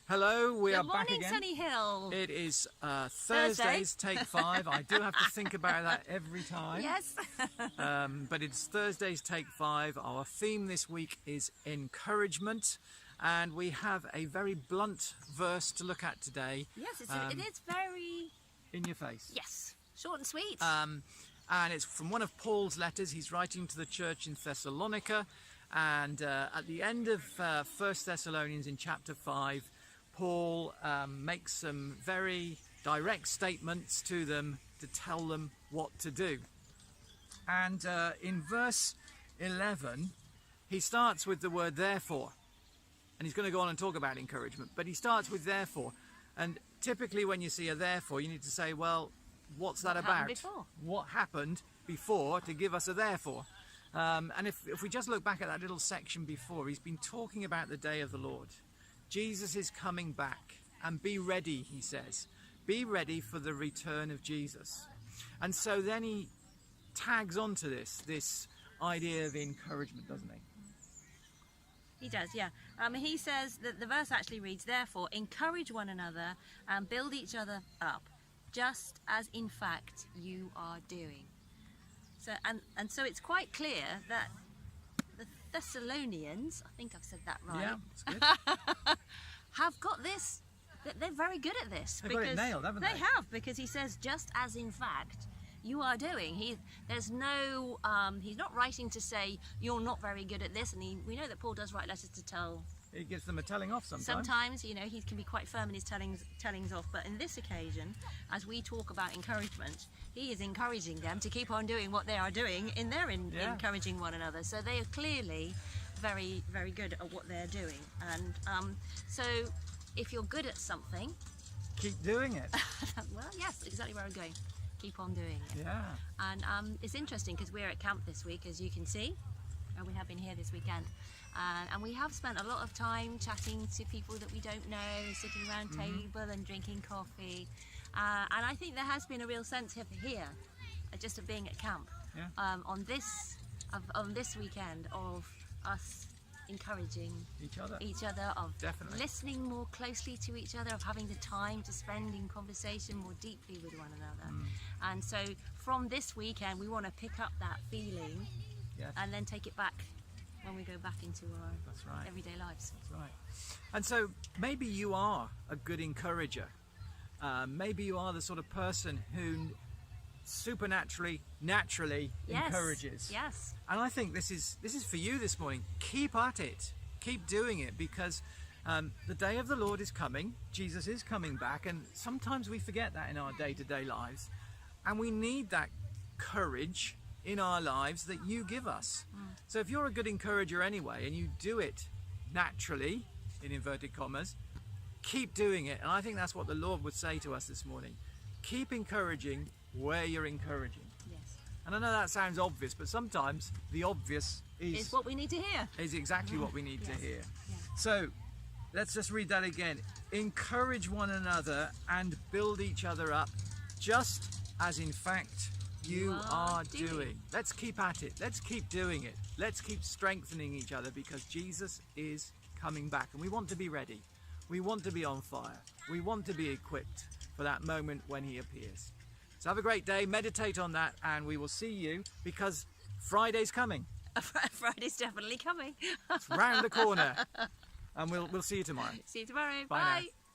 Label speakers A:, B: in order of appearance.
A: Hello, we are
B: Good
A: back
B: morning,
A: again.
B: Sunny Hill.
A: It is Thursday's Take 5. I do have to think about that every time.
B: Yes.
A: But it's Thursday's Take 5. Our theme this week is encouragement. And we have a very blunt verse to look at today.
B: Yes, it is very...
A: In your face.
B: Yes, short and sweet.
A: And it's from one of Paul's letters. He's writing to the church in Thessalonica. And at the end of 1 Thessalonians in chapter 5, Paul makes some very direct statements to them to tell them what to do. And in verse 11, he starts with the word therefore. And he's going to go on and talk about encouragement. But he starts with therefore. And typically when you see a therefore, you need to say, well, what's that about? What happened before to give us a therefore? And if we just look back at that little section before, he's been talking about the day of the Lord. Jesus is coming back, and be ready, he says. Be ready for the return of Jesus. And so then he tags onto this idea of encouragement, doesn't he?
B: He does, yeah. He says that the verse actually reads, therefore, encourage one another and build each other up, just as in fact you are doing. So and so it's quite clear that the Thessalonians, I think I've said that right,
A: Yeah, that's good.
B: have got this. They're very good at this.
A: They've got it nailed, haven't they?
B: They have, because he says, just as in fact you are doing. There's no, he's not writing to say you're not very good at this, and we know that Paul does write letters to tell.
A: He gives them a telling off sometimes.
B: Sometimes, you know, he can be quite firm in his tellings off, but in this occasion, as we talk about encouragement, he is encouraging them to keep on doing what they are doing in their encouraging one another. So they are clearly very, very good at what they're doing. And so if you're good at something...
A: Keep doing it.
B: Well, yes, exactly where I'm going. Keep on doing it.
A: Yeah.
B: And it's interesting because we're at camp this week, as you can see, and we have been here this weekend. And we have spent a lot of time chatting to people that we don't know, sitting around table and drinking coffee. And I think there has been a real sense here, just of being at camp, on this weekend, of us encouraging each other, of listening more closely to each other, of having the time to spend in conversation more deeply with one another. And so from this weekend, we want to pick up that feeling and then take it back when we go back into our everyday lives.
A: That's right. And so maybe you are a good encourager. Maybe you are the sort of person who naturally encourages.
B: Yes.
A: And I think this is for you this morning. Keep at it. Keep doing it, because the day of the Lord is coming. Jesus is coming back, and sometimes we forget that in our day-to-day lives. And we need that courage in our lives that you give us. So if you're a good encourager anyway, and you do it naturally, in inverted commas, keep doing it. And I think that's what the Lord would say to us this morning. Keep encouraging where you're encouraging.
B: Yes.
A: And I know that sounds obvious, but sometimes the obvious is
B: what we need to hear.
A: Is exactly what we need to hear.
B: Yeah.
A: So let's just read that again. Encourage one another and build each other up, just as in fact you are doing. Let's keep at it. Let's keep doing it. Let's keep strengthening each other, because Jesus is coming back, and we want to be ready. We want to be on fire. We want to be equipped for that moment when he appears. So have a great day, meditate on that, and we will see you, because Friday's coming.
B: Friday's definitely coming.
A: It's round the corner. And we'll see you tomorrow.
B: See you tomorrow.
A: Bye.
B: Bye.
A: Now.